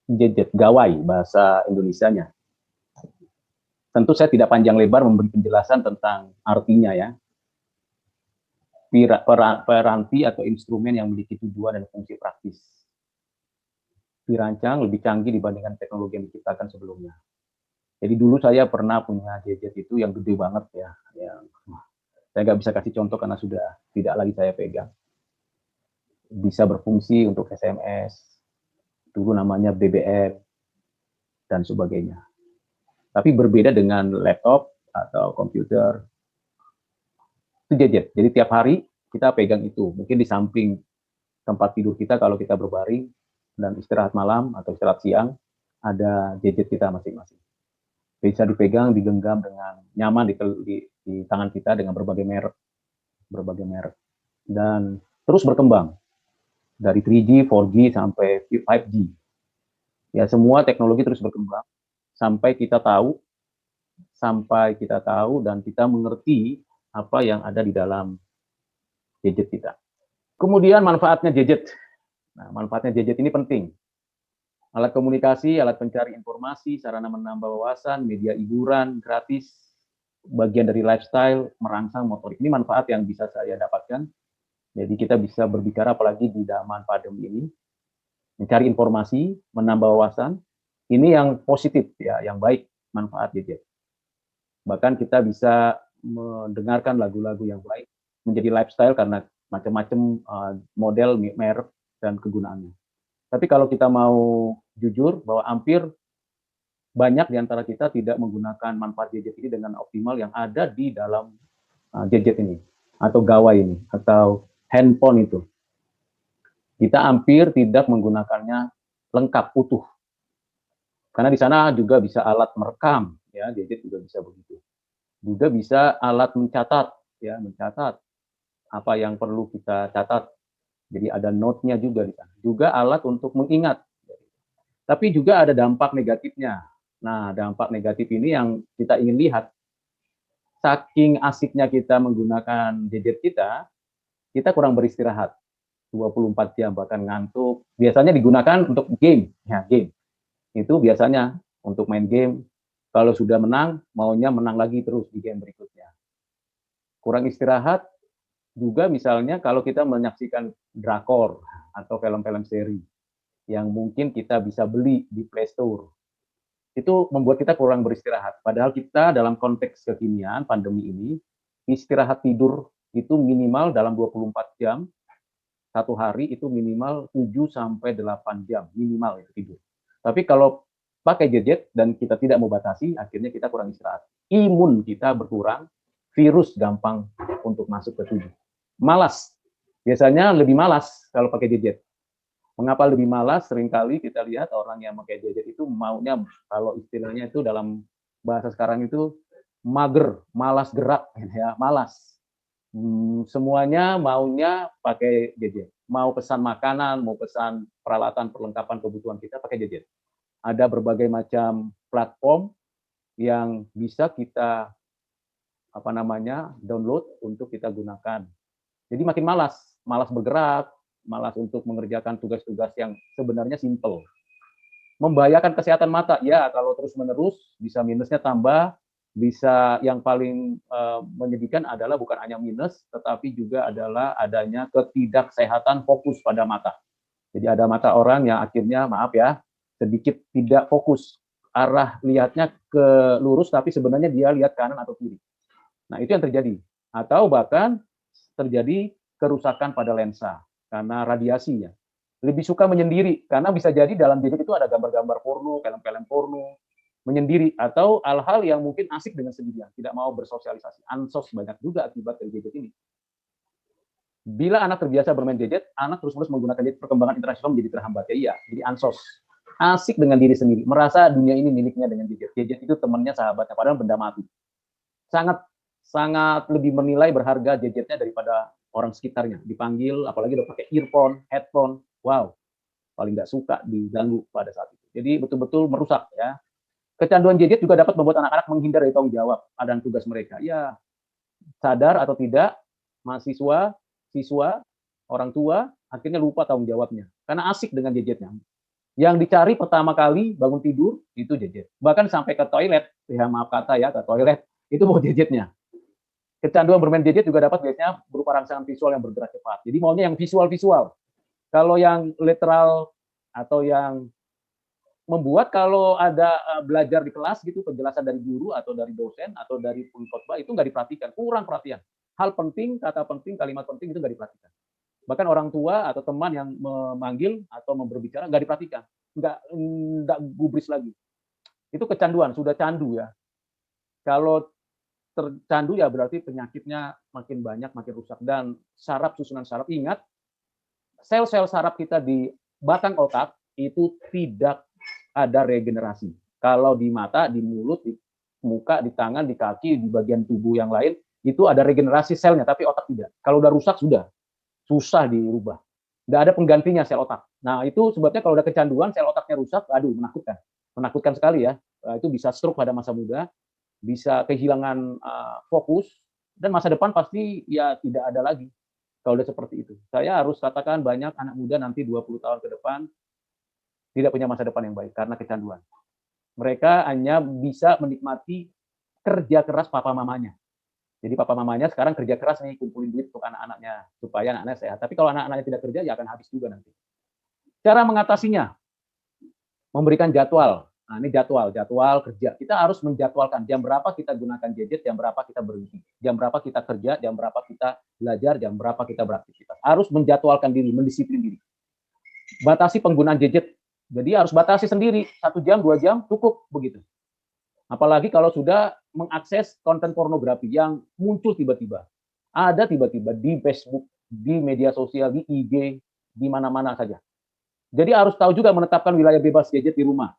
Gadget, gawai bahasa Indonesianya. Tentu saya tidak panjang lebar memberi penjelasan tentang artinya ya. Piranti atau instrumen yang memiliki tujuan dan fungsi praktis. Dirancang lebih canggih dibandingkan teknologi yang diciptakan sebelumnya. Jadi dulu saya pernah punya gadget itu yang gede banget ya, yang saya nggak bisa kasih contoh karena sudah tidak lagi saya pegang. Bisa berfungsi untuk SMS, dulu namanya BBM, dan sebagainya. Tapi berbeda dengan laptop atau komputer, itu gadget. Jadi tiap hari kita pegang itu. Mungkin di samping tempat tidur kita kalau kita berbaring dan istirahat malam atau istirahat siang, ada gadget kita masing-masing. Bisa dipegang, digenggam dengan nyaman di tangan kita dengan berbagai merek, dan terus berkembang dari 3G, 4G sampai 5G. Ya semua teknologi terus berkembang sampai kita tahu dan kita mengerti apa yang ada di dalam gadget kita. Kemudian manfaatnya gadget. Nah, manfaatnya gadget ini penting. Alat komunikasi, alat pencari informasi, sarana menambah wawasan, media hiburan gratis, bagian dari lifestyle, merangsang motorik. Ini manfaat yang bisa saya dapatkan. Jadi kita bisa berbicara apalagi di zaman pandemi ini, mencari informasi, menambah wawasan. Ini yang positif ya, yang baik manfaat gadget. Bahkan kita bisa mendengarkan lagu-lagu yang baik, menjadi lifestyle karena macam-macam model, merek, dan kegunaannya. Tapi kalau kita mau jujur bahwa hampir banyak di antara kita tidak menggunakan manfaat gadget ini dengan optimal yang ada di dalam gadget ini, atau gawai ini, atau handphone itu. Kita hampir tidak menggunakannya lengkap, utuh. Karena di sana juga bisa alat merekam, ya, gadget juga bisa begitu. Juga bisa alat mencatat, ya, mencatat apa yang perlu kita catat. Jadi ada note-nya juga di sana. Juga alat untuk mengingat. Tapi juga ada dampak negatifnya. Nah, dampak negatif ini yang kita ingin lihat. Saking asiknya kita menggunakan gadget kita kurang beristirahat. 24 jam bahkan ngantuk. Biasanya digunakan untuk game, ya game. Itu biasanya untuk main game. Kalau sudah menang, maunya menang lagi terus di game berikutnya. Kurang istirahat juga misalnya kalau kita menyaksikan drakor atau film-film seri yang mungkin kita bisa beli di Play Store. Itu membuat kita kurang beristirahat. Padahal kita dalam konteks kekinian pandemi ini, istirahat tidur itu minimal dalam 24 jam, satu hari itu minimal 7 sampai 8 jam minimal itu tidur. Tapi kalau pakai gadget dan kita tidak membatasi, akhirnya kita kurang istirahat. Imun kita berkurang, virus gampang untuk masuk ke tubuh. Malas. Biasanya lebih malas kalau pakai gadget. Mengapa lebih malas? Seringkali kita lihat orang yang pakai gadget itu maunya, kalau istilahnya itu dalam bahasa sekarang itu mager, malas gerak, ya, malas. Semuanya maunya pakai gadget. Mau pesan makanan, mau pesan peralatan, perlengkapan kebutuhan kita pakai gadget. Ada berbagai macam platform yang bisa kita download untuk kita gunakan. Jadi makin malas, malas bergerak, malas untuk mengerjakan tugas-tugas yang sebenarnya simple. Membahayakan kesehatan mata, ya kalau terus-menerus bisa minusnya tambah, bisa yang paling menyedihkan adalah bukan hanya minus, tetapi juga adalah adanya ketidaksehatan fokus pada mata. Jadi ada mata orang yang akhirnya, maaf ya, sedikit tidak fokus, arah lihatnya ke lurus, tapi sebenarnya dia lihat kanan atau kiri. Nah itu yang terjadi. Atau bahkan terjadi kerusakan pada lensa karena radiasinya. Lebih suka menyendiri karena bisa jadi dalam gadget itu ada gambar-gambar porno, film-film porno, menyendiri atau hal-hal yang mungkin asik dengan sendirian, tidak mau bersosialisasi. Ansos banyak juga akibat dari gadget ini. Bila anak terbiasa bermain gadget, anak terus-menerus menggunakan gadget, perkembangan internasional menjadi terhambat. Ya iya, jadi ansos. Asik dengan diri sendiri, merasa dunia ini miliknya dengan gadget. Gadget itu temannya, sahabatnya, padahal benda mati. Sangat sangat lebih menilai berharga gadgetnya daripada orang sekitarnya. Dipanggil, apalagi udah pakai earphone, headphone, wow, paling nggak suka diganggu pada saat itu. Jadi betul-betul merusak ya. Kecanduan gadget juga dapat membuat anak-anak menghindar dari tanggung jawab dan tugas mereka. Ya, sadar atau tidak, siswa, orang tua akhirnya lupa tanggung jawabnya karena asik dengan gadgetnya. Yang dicari pertama kali bangun tidur itu gadget. Bahkan sampai ke toilet, ya maaf kata ya, ke toilet itu mau gadgetnya. Kecanduan bermain gadget juga dapat biasanya berupa rangsangan visual yang bergerak cepat. Jadi maunya yang visual-visual. Kalau yang literal atau yang membuat kalau ada belajar di kelas gitu, penjelasan dari guru atau dari dosen atau dari khotbah itu nggak diperhatikan, kurang perhatian. Hal penting, kata penting, kalimat penting itu nggak diperhatikan. Bahkan orang tua atau teman yang memanggil atau berbicara nggak diperhatikan, nggak gubris lagi. Itu kecanduan, sudah candu ya. Kalau tercandu ya berarti penyakitnya makin banyak, makin rusak. Dan saraf, susunan saraf, ingat, sel-sel saraf kita di batang otak itu tidak ada regenerasi. Kalau di mata, di mulut, di muka, di tangan, di kaki, di bagian tubuh yang lain, itu ada regenerasi selnya, tapi otak tidak. Kalau udah rusak, sudah. Susah dirubah. Nggak ada penggantinya sel otak. Nah, itu sebabnya kalau udah kecanduan, sel otaknya rusak, aduh, menakutkan. Menakutkan sekali ya. Itu bisa stroke pada masa muda, bisa kehilangan fokus, dan masa depan pasti ya tidak ada lagi kalau udah seperti itu. Saya harus katakan banyak anak muda nanti 20 tahun ke depan tidak punya masa depan yang baik karena kecanduan. Mereka hanya bisa menikmati kerja keras papa mamanya. Jadi papa mamanya sekarang kerja keras nih, kumpulin duit untuk anak-anaknya, supaya anak-anaknya sehat. Tapi kalau anak-anaknya tidak kerja, ya akan habis juga nanti. Cara mengatasinya, memberikan jadwal. Nah, ini jadwal kerja. Kita harus menjadwalkan jam berapa kita gunakan gadget, jam berapa kita berhenti, jam berapa kita kerja, jam berapa kita belajar, jam berapa kita beraktivitas. Harus menjadwalkan diri, mendisiplin diri. Batasi penggunaan gadget. Jadi harus batasi sendiri, 1 jam, 2 jam, cukup begitu. Apalagi kalau sudah mengakses konten pornografi yang muncul tiba-tiba. Ada tiba-tiba di Facebook, di media sosial, di IG, di mana-mana saja. Jadi harus tahu juga menetapkan wilayah bebas gadget di rumah.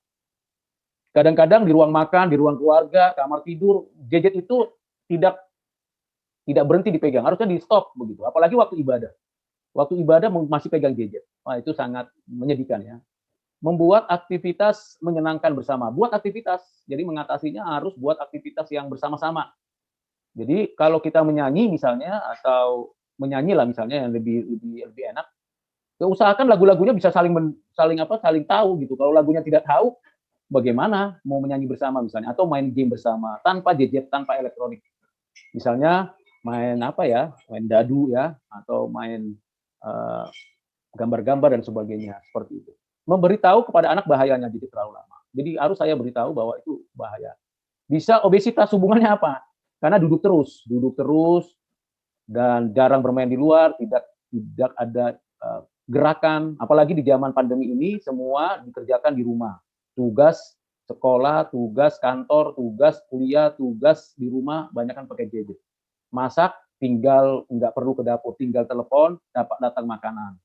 Kadang-kadang di ruang makan, di ruang keluarga, kamar tidur, gadget itu tidak tidak berhenti dipegang, harusnya di stop begitu. Apalagi waktu ibadah. Waktu ibadah masih pegang gadget. Wah, itu sangat menyedihkan ya. Membuat aktivitas menyenangkan bersama. Buat aktivitas. Jadi mengatasinya harus buat aktivitas yang bersama-sama. Jadi kalau kita menyanyi misalnya atau menyanyi lah misalnya yang lebih enak, ya usahakan lagu-lagunya bisa saling tahu gitu. Kalau lagunya tidak tahu, bagaimana mau menyanyi bersama misalnya atau main game bersama tanpa gadget, tanpa elektronik. Misalnya main apa ya, main dadu ya atau main gambar-gambar dan sebagainya seperti itu. Memberitahu kepada anak bahayanya gadget terlalu lama. Jadi harus saya beritahu bahwa itu bahaya. Bisa obesitas, hubungannya apa? Karena duduk terus dan jarang bermain di luar, tidak ada gerakan, apalagi di zaman pandemi ini semua dikerjakan di rumah. Tugas sekolah, tugas kantor, tugas kuliah, tugas di rumah, banyak kan pakai gadget. Masak tinggal nggak perlu ke dapur, tinggal telepon, dapat datang makanan.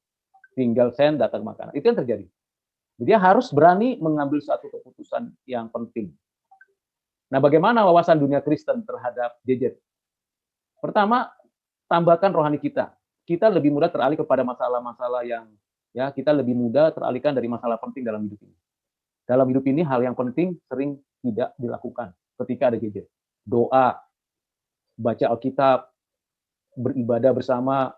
Tinggal send, datang makanan. Itu yang terjadi. Jadi dia harus berani mengambil suatu keputusan yang penting. Nah, bagaimana wawasan dunia Kristen terhadap gadget? Pertama, tambahkan rohani kita. Kita lebih mudah teralih kepada masalah-masalah yang ya kita lebih mudah teralihkan dari masalah penting dalam hidup ini. Dalam hidup ini hal yang penting sering tidak dilakukan ketika ada gadget. Doa, baca Alkitab, beribadah bersama,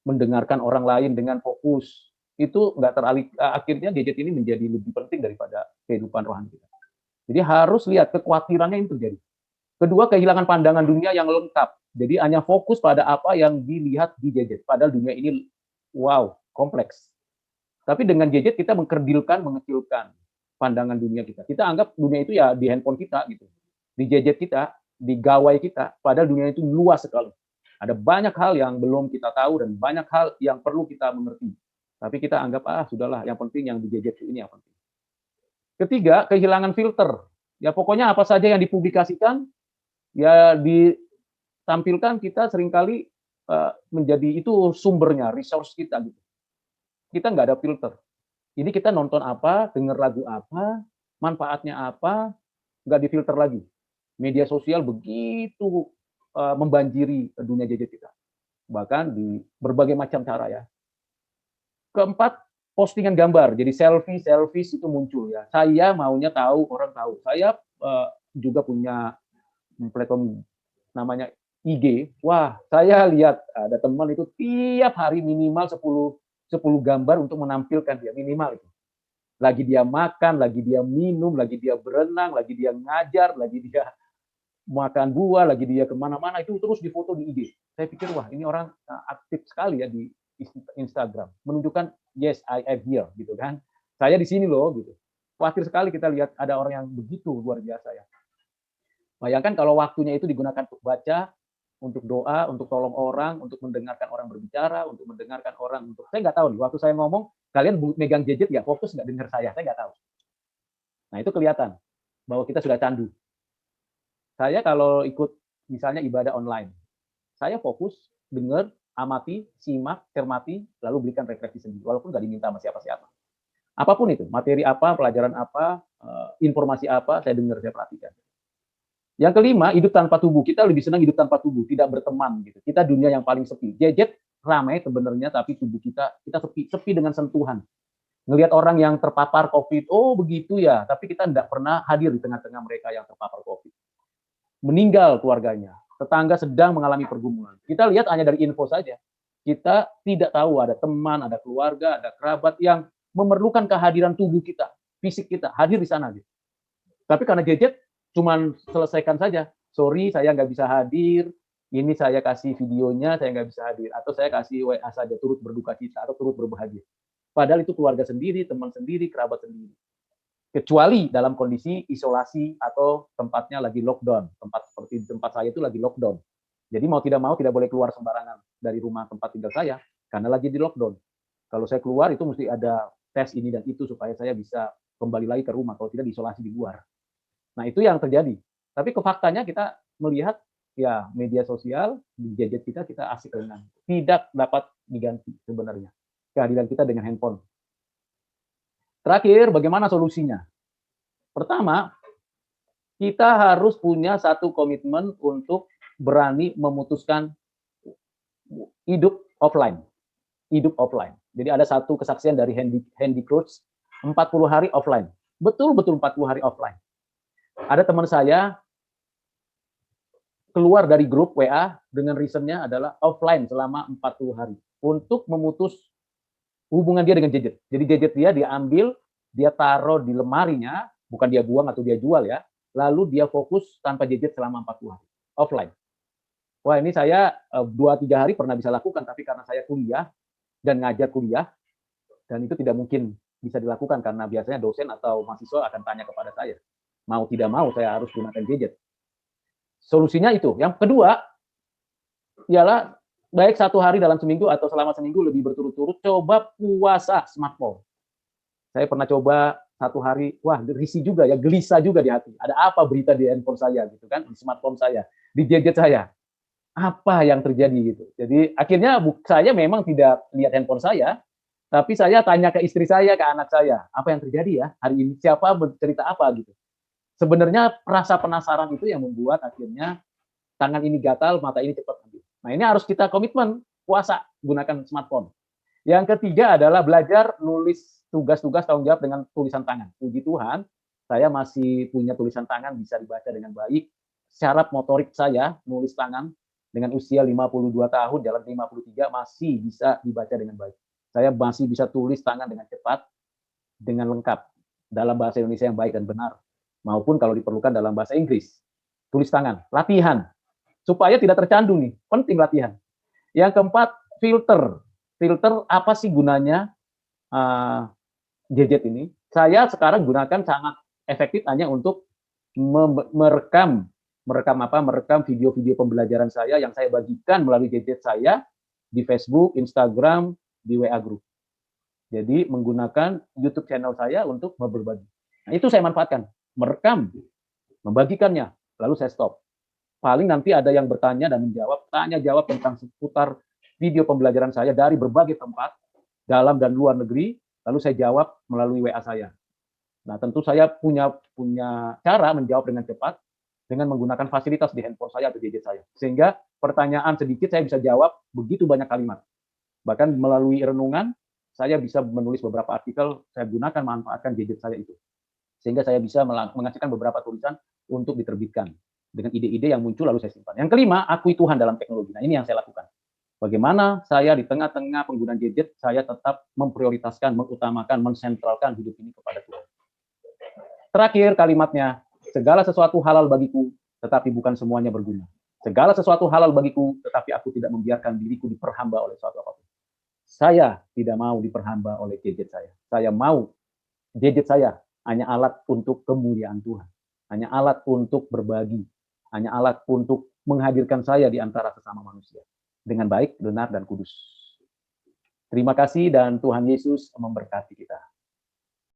mendengarkan orang lain dengan fokus. Itu nggak teralih, akhirnya gadget ini menjadi lebih penting daripada kehidupan rohani kita. Jadi harus lihat kekhawatirannya ini terjadi. Kedua, kehilangan pandangan dunia yang lengkap. Jadi hanya fokus pada apa yang dilihat di gadget. Padahal dunia ini, wow, kompleks. Tapi dengan gadget kita mengkerdilkan, mengecilkan pandangan dunia kita. Kita anggap dunia itu ya di handphone kita gitu. Di gadget kita, di gawai kita. Padahal dunia itu luas sekali. Ada banyak hal yang belum kita tahu dan banyak hal yang perlu kita mengerti. Tapi kita anggap, sudahlah, yang penting yang di gadget ini yang penting. Ketiga, kehilangan filter. Ya pokoknya apa saja yang dipublikasikan, ya ditampilkan kita seringkali menjadi itu sumbernya, resource kita gitu. Kita nggak ada filter. Ini kita nonton apa, dengar lagu apa, manfaatnya apa, nggak difilter lagi. Media sosial begitu membanjiri dunia gadget kita. Bahkan di berbagai macam cara ya. Keempat, postingan gambar. Jadi selfie itu muncul ya. Saya maunya tahu, orang tahu. Saya juga punya platform namanya IG. Wah, saya lihat ada teman itu tiap hari minimal 10 gambar untuk menampilkan dia, minimal itu. Lagi dia makan, lagi dia minum, lagi dia berenang, lagi dia ngajar, lagi dia makan buah, lagi dia kemana-mana, itu terus difoto di IG. Saya pikir, wah ini orang aktif sekali ya di Instagram. Menunjukkan, yes, I am here, gitu kan. Saya di sini loh, gitu. Khawatir sekali kita lihat ada orang yang begitu luar biasa ya. Bayangkan kalau waktunya itu digunakan untuk baca, untuk doa, untuk tolong orang, untuk mendengarkan orang berbicara, untuk mendengarkan orang, untuk saya nggak tahu nih, waktu saya ngomong, kalian megang gadget nggak, fokus nggak dengar saya nggak tahu. Nah itu kelihatan bahwa kita sudah candu. Saya kalau ikut misalnya ibadah online, saya fokus, dengar, amati, simak, cermati, lalu berikan refleksi sendiri, walaupun nggak diminta sama siapa-siapa. Apapun itu, materi apa, pelajaran apa, informasi apa, saya dengar, saya perhatikan. Yang kelima, hidup tanpa tubuh. Kita lebih senang hidup tanpa tubuh, tidak berteman gitu. Kita dunia yang paling sepi. Gadget ramai sebenarnya, tapi tubuh kita sepi dengan sentuhan. Ngelihat orang yang terpapar COVID, oh begitu ya, tapi kita tidak pernah hadir di tengah-tengah mereka yang terpapar COVID. Meninggal keluarganya, tetangga sedang mengalami pergumulan. Kita lihat hanya dari info saja. Kita tidak tahu ada teman, ada keluarga, ada kerabat yang memerlukan kehadiran tubuh kita, fisik kita, hadir di sana gitu. Tapi karena gadget, cuman selesaikan saja. Sorry, saya nggak bisa hadir. Ini saya kasih videonya, saya nggak bisa hadir. Atau saya kasih WA saja, turut berduka cita atau turut berbahagia. Padahal itu keluarga sendiri, teman sendiri, kerabat sendiri. Kecuali dalam kondisi isolasi atau tempatnya lagi lockdown. Tempat seperti tempat saya itu lagi lockdown. Jadi mau tidak boleh keluar sembarangan dari rumah tempat tinggal saya karena lagi di lockdown. Kalau saya keluar itu mesti ada tes ini dan itu supaya saya bisa kembali lagi ke rumah. Kalau tidak diisolasi di luar. Nah, itu yang terjadi. Tapi ke faktanya kita melihat ya media sosial di gadget kita asik dengan tidak dapat diganti sebenarnya kehadiran kita dengan handphone. Terakhir, bagaimana solusinya? Pertama, kita harus punya satu komitmen untuk berani memutuskan hidup offline. Hidup offline. Jadi ada satu kesaksian dari Handy Crouch, 40 hari offline. Betul-betul 40 hari offline. Ada teman saya keluar dari grup WA dengan reasonnya adalah offline selama 40 hari untuk memutus hubungan dia dengan gadget. Jadi gadget dia diambil, dia taruh di lemarinya, bukan dia buang atau dia jual ya, lalu dia fokus tanpa gadget selama 40 hari, offline. Wah ini saya 2-3 hari pernah bisa lakukan, tapi karena saya kuliah dan ngajar kuliah, dan itu tidak mungkin bisa dilakukan karena biasanya dosen atau mahasiswa akan tanya kepada saya. Mau tidak mau saya harus gunakan gadget. Solusinya itu. Yang kedua, ialah baik 1 hari dalam seminggu atau selama seminggu lebih berturut-turut, coba puasa smartphone. Saya pernah coba 1 hari, wah risih juga ya, gelisah juga di hati. Ada apa berita di handphone saya gitu kan, di smartphone saya, di gadget saya. Apa yang terjadi gitu. Jadi akhirnya saya memang tidak lihat handphone saya, tapi saya tanya ke istri saya, ke anak saya, apa yang terjadi ya hari ini, siapa bercerita apa gitu. Sebenarnya rasa penasaran itu yang membuat akhirnya tangan ini gatal, mata ini cepat habis. Nah ini harus kita komitmen, puasa, gunakan smartphone. Yang ketiga adalah belajar nulis tugas-tugas tanggung jawab dengan tulisan tangan. Puji Tuhan, saya masih punya tulisan tangan bisa dibaca dengan baik. Syarat motorik saya, nulis tangan, dengan usia 52 tahun, jalan 53, masih bisa dibaca dengan baik. Saya masih bisa tulis tangan dengan cepat, dengan lengkap, dalam bahasa Indonesia yang baik dan benar, maupun kalau diperlukan dalam bahasa Inggris. Tulis tangan, latihan, supaya tidak tercandu nih, penting latihan. Yang keempat, filter. Filter apa sih gunanya gadget ini? Saya sekarang gunakan sangat efektif hanya untuk merekam video-video pembelajaran saya yang saya bagikan melalui gadget saya di Facebook, Instagram, di WA Group. Jadi menggunakan YouTube channel saya untuk berbagi. Nah, itu saya manfaatkan, merekam, membagikannya, lalu saya stop. Paling nanti ada yang bertanya dan menjawab, tanya jawab tentang seputar video pembelajaran saya dari berbagai tempat, dalam dan luar negeri, lalu saya jawab melalui WA saya. Nah, tentu saya punya cara menjawab dengan cepat dengan menggunakan fasilitas di handphone saya atau gadget saya. Sehingga pertanyaan sedikit saya bisa jawab begitu banyak kalimat. Bahkan melalui renungan, saya bisa menulis beberapa artikel, saya gunakan manfaatkan gadget saya itu. Sehingga saya bisa menghasilkan beberapa tulisan untuk diterbitkan. Dengan ide-ide yang muncul lalu saya simpan. Yang kelima, akui Tuhan dalam teknologi. Nah, ini yang saya lakukan. Bagaimana saya di tengah-tengah penggunaan gadget, saya tetap memprioritaskan, mengutamakan, mensentralkan hidup ini kepada Tuhan. Terakhir kalimatnya, segala sesuatu halal bagiku, tetapi bukan semuanya berguna. Segala sesuatu halal bagiku, tetapi aku tidak membiarkan diriku diperhamba oleh suatu apapun. Saya tidak mau diperhamba oleh gadget saya. Saya mau gadget saya hanya alat untuk kemuliaan Tuhan. Hanya alat untuk berbagi. Hanya alat untuk menghadirkan saya di antara sesama manusia. Dengan baik, benar, dan kudus. Terima kasih dan Tuhan Yesus memberkati kita.